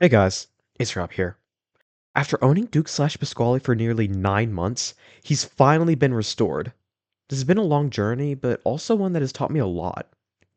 Hey guys, it's Rob here. After owning Duke/Pasqually for nearly 9 months, he's finally been restored. This has been a long journey, but also one that has taught me a lot.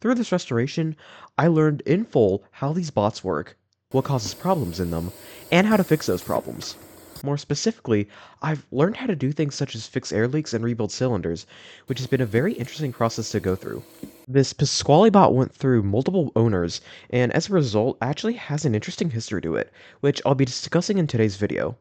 Through this restoration, I learned in full how these bots work, what causes problems in them, and how to fix those problems. More specifically, I've learned how to do things such as fix air leaks and rebuild cylinders, which has been a very interesting process to go through. This Pasquale bot went through multiple owners, and as a result, actually has an interesting history to it, which I'll be discussing in today's video.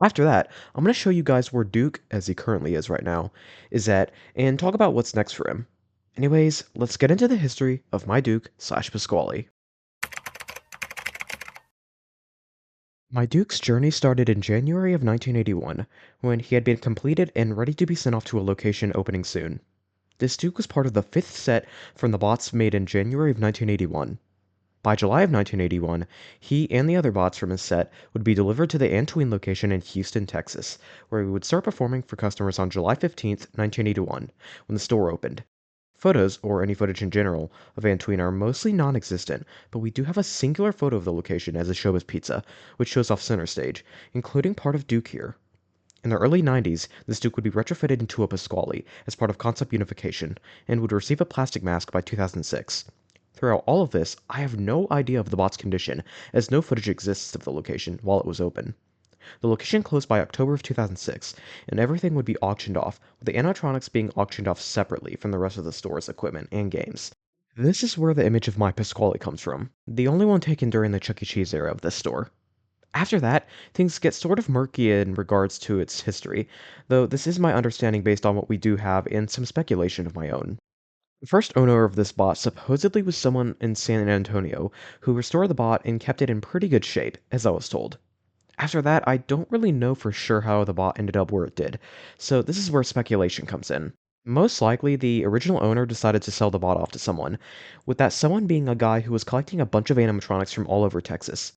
After that, I'm going to show you guys where Duke, as he currently is right now, is at, and talk about what's next for him. Anyways, let's get into the history of my Duke/Pasquale. My Duke's journey started in January of 1981, when he had been completed and ready to be sent off to a location opening soon. This Duke was part of the fifth set from the bots made in January of 1981. By July of 1981, he and the other bots from his set would be delivered to the Antoine location in Houston, Texas, where he would start performing for customers on July 15th, 1981, when the store opened. Photos, or any footage in general, of Antoine are mostly non-existent, but we do have a singular photo of the location as a Showbiz pizza, which shows off center stage, including part of Duke here. In the early 90s, this Duke would be retrofitted into a Pasquale as part of concept unification, and would receive a plastic mask by 2006. Throughout all of this, I have no idea of the bot's condition, as no footage exists of the location while it was open. The location closed by October of 2006, and everything would be auctioned off, with the animatronics being auctioned off separately from the rest of the store's equipment and games. This is where the image of my Pasquale comes from, the only one taken during the Chuck E. Cheese era of this store. After that, things get sort of murky in regards to its history, though this is my understanding based on what we do have and some speculation of my own. The first owner of this bot supposedly was someone in San Antonio who restored the bot and kept it in pretty good shape, as I was told. After that, I don't really know for sure how the bot ended up where it did, so this is where speculation comes in. Most likely, the original owner decided to sell the bot off to someone, with that someone being a guy who was collecting a bunch of animatronics from all over Texas.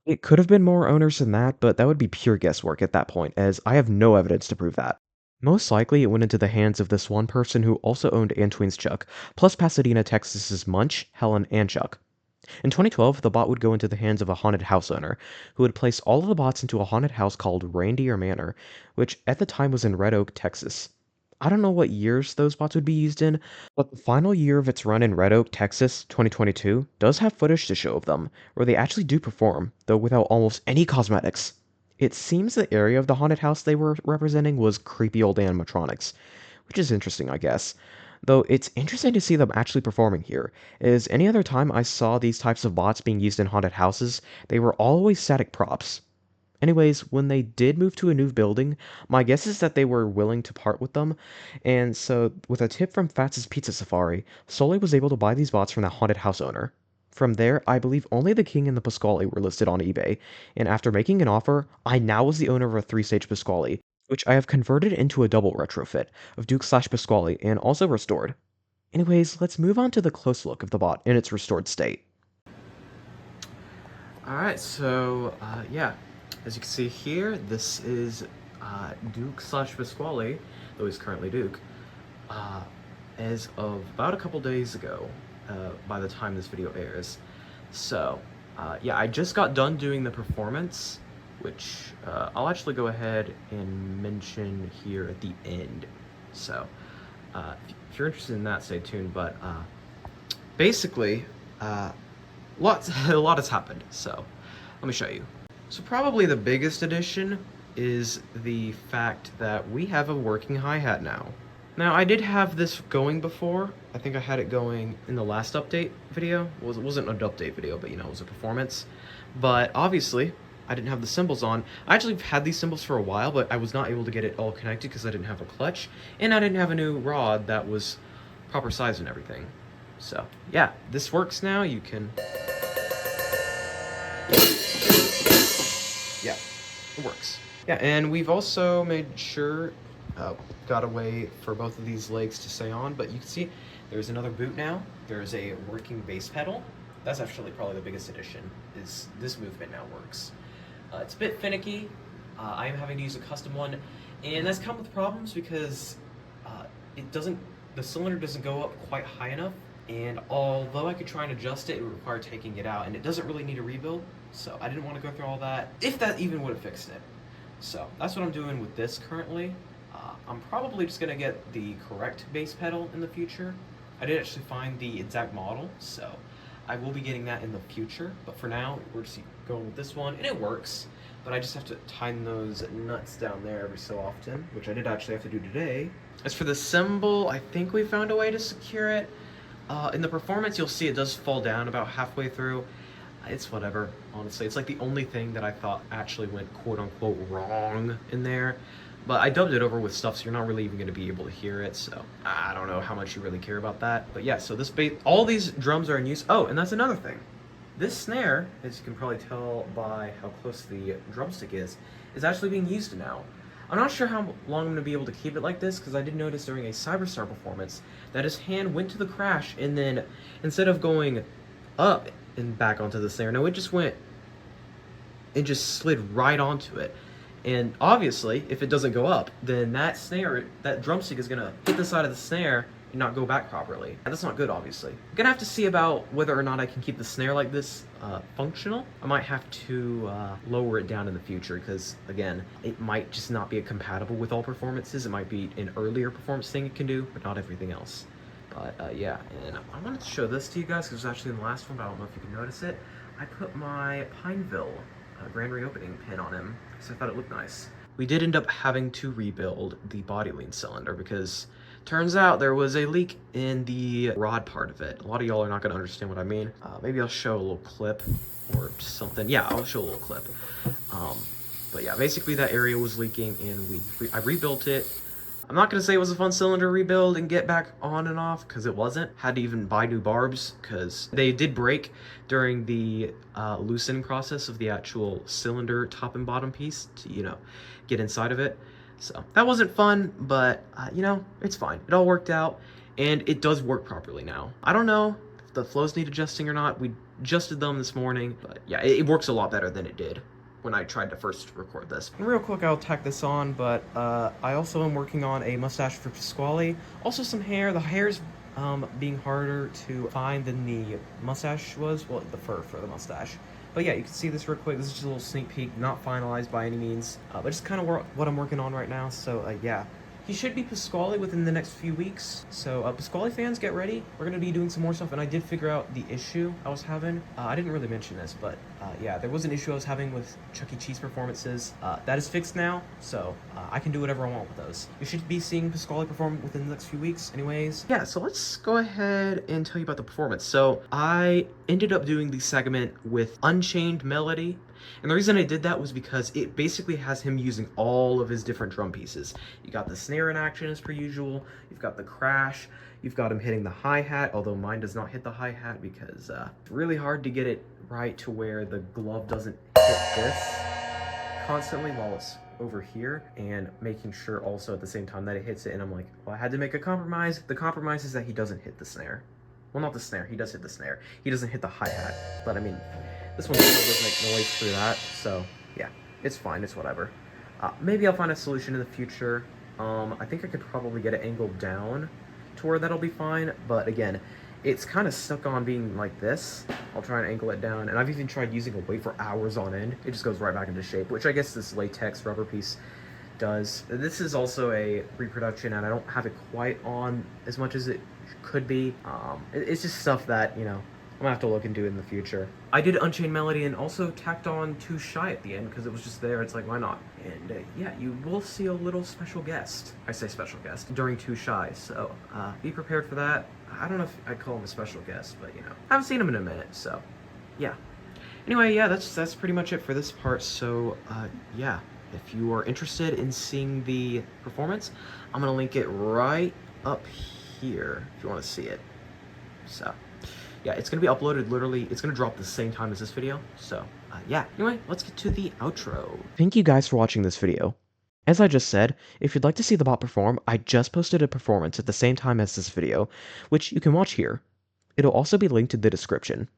It could have been more owners than that, but that would be pure guesswork at that point, as I have no evidence to prove that. Most likely, it went into the hands of this one person who also owned Antoine's Chuck, plus Pasadena, Texas's Munch, Helen, and Chuck. In 2012, the bot would go into the hands of a haunted house owner, who would place all of the bots into a haunted house called Reindeer Manor, which at the time was in Red Oak, Texas. I don't know what years those bots would be used in, but the final year of its run in Red Oak, Texas, 2022, does have footage to show of them, where they actually do perform, though without almost any cosmetics. It seems the area of the haunted house they were representing was creepy old animatronics, which is interesting, I guess. Though it's interesting to see them actually performing here, as any other time I saw these types of bots being used in haunted houses, they were always static props. Anyways, when they did move to a new building, my guess is that they were willing to part with them, and so with a tip from Fats's Pizza Safari, Sully was able to buy these bots from the haunted house owner. From there, I believe only the King and the Pasquale were listed on eBay, and after making an offer, I now was the owner of a three-stage Pasquale, which I have converted into a double retrofit of Duke/Pasquale and also restored. Anyways, let's move on to the close look of the bot in its restored state. Alright, so, yeah, as you can see here, this is Duke/Pasquale, though he's currently Duke, uh, as of about a couple days ago, by the time this video airs. So, yeah, I just got done doing the performance, which I'll actually go ahead and mention here at the end. So, if you're interested in that, stay tuned, but basically, a lot has happened, so let me show you. So probably the biggest addition is the fact that we have a working hi-hat now. Now, I did have this going before. I think I had it going in the last update video. Well, it wasn't an update video, but you know, it was a performance. But obviously, I didn't have the cymbals on. I actually had these cymbals for a while, but I was not able to get it all connected because I didn't have a clutch, and I didn't have a new rod that was proper size and everything. So, yeah, this works now. You can... Yeah, it works. Yeah, and we've also made sure, got a way for both of these legs to stay on, but you can see there's another boot now. There's a working bass pedal. That's actually probably the biggest addition, is this movement now works. It's a bit finicky. I am having to use a custom one, and that's come with problems because the cylinder doesn't go up quite high enough, and although I could try and adjust it, it would require taking it out, and it doesn't really need a rebuild, So I didn't want to go through all that, if that even would have fixed it. So that's what I'm doing with this currently. I'm probably just gonna get the correct bass pedal in the future. I did actually find the exact model, so I will be getting that in the future. But for now, we're just going with this one, and it works. But I just have to tighten those nuts down there every so often, which I did actually have to do today. As for the cymbal, I think we found a way to secure it. In the performance, you'll see it does fall down about halfway through. It's whatever, honestly. It's like the only thing that I thought actually went quote-unquote wrong in there. But I dubbed it over with stuff, so you're not really even going to be able to hear it, so I don't know how much you really care about that. But yeah, so this all these drums are in use. Oh, and that's another thing. This snare, as you can probably tell by how close the drumstick is actually being used now. I'm not sure how long I'm going to be able to keep it like this, because I did notice during a Cyberstar performance that his hand went to the crash, and then instead of going up and back onto the snare, no, it just slid right onto it. And obviously, if it doesn't go up, then that drumstick is gonna hit the side of the snare and not go back properly. And that's not good, obviously. I'm gonna have to see about whether or not I can keep the snare like this functional. I might have to lower it down in the future, because again, it might just not be compatible with all performances. It might be an earlier performance thing it can do, but not everything else. But yeah, and I wanted to show this to you guys, because it was actually in the last one, but I don't know if you can notice it. I put my Pineville grand reopening pin on him, because I thought it looked nice. We did end up having to rebuild the body lean cylinder, because turns out there was a leak in the rod part of it. A lot of y'all are not going to understand what I mean. Maybe I'll show a little clip or something. Yeah, I'll show a little clip. But yeah, basically that area was leaking, and I rebuilt it. I'm not going to say it was a fun cylinder rebuild and get back on and off, because it wasn't. Had to even buy new barbs, because they did break during the loosening process of the actual cylinder top and bottom piece to, get inside of it. So that wasn't fun, but, it's fine. It all worked out, and it does work properly now. I don't know if the flows need adjusting or not. We adjusted them this morning, but yeah, it works a lot better than it did when I tried to first record this. And real quick, I'll tack this on, but I also am working on a mustache for Pasqually. Also some hair. The hair's being harder to find than the mustache was. Well, the fur for the mustache. But yeah, you can see this real quick. This is just a little sneak peek, not finalized by any means, but just kind of what I'm working on right now. So yeah. He should be Pasqually within the next few weeks. So Pasqually fans, get ready. We're going to be doing some more stuff, and I did figure out the issue I was having. I didn't really mention this, but yeah, there was an issue I was having with Chuck E. Cheese performances. That is fixed now, so I can do whatever I want with those. You should be seeing Pasqually perform within the next few weeks anyways. Yeah, so let's go ahead and tell you about the performance. So I ended up doing the segment with Unchained Melody. And the reason I did that was because it basically has him using all of his different drum pieces. You got the snare in action as per usual, you've got the crash, you've got him hitting the hi-hat, although mine does not hit the hi-hat because it's really hard to get it right to where the glove doesn't hit this constantly while it's over here, and making sure also at the same time that it hits it. And I'm like, well, I had to make a compromise. The compromise is that he doesn't hit the snare. Well, not the snare, he does hit the snare. He doesn't hit the hi-hat, but I mean, this one still does make noise through that, so yeah, it's fine, it's whatever. Maybe I'll find a solution in the future. I think I could probably get it angled down to where that'll be fine, but again, it's kind of stuck on being like this. I'll try and angle it down, and I've even tried using a weight for hours on end. It just goes right back into shape, which I guess this latex rubber piece does. This is also a reproduction, and I don't have it quite on as much as it could be. It's just stuff that, I'm gonna have to look into it in the future. I did Unchained Melody and also tacked on Too Shy at the end because it was just there. It's like, why not? And yeah, you will see a little special guest. I say special guest during Too Shy, so be prepared for that. I don't know if I'd call him a special guest, but I haven't seen him in a minute, so yeah. Anyway, yeah, that's pretty much it for this part. So yeah, if you are interested in seeing the performance, I'm gonna link it right up here if you want to see it. So yeah, it's going to be uploaded literally, it's going to drop the same time as this video. So yeah, anyway, let's get to the outro. Thank you guys for watching this video. As I just said, if you'd like to see the bot perform, I just posted a performance at the same time as this video, which you can watch here. It'll also be linked in the description.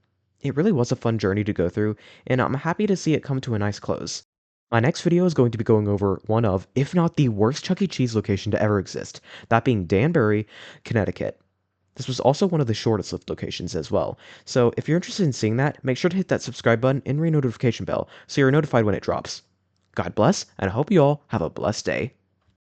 It really was a fun journey to go through, and I'm happy to see it come to a nice close. My next video is going to be going over one of, if not the worst Chuck E. Cheese location to ever exist, that being Danbury, Connecticut. This was also one of the shortest lived locations as well. So if you're interested in seeing that, make sure to hit that subscribe button and ring notification bell so you're notified when it drops. God bless, and I hope you all have a blessed day.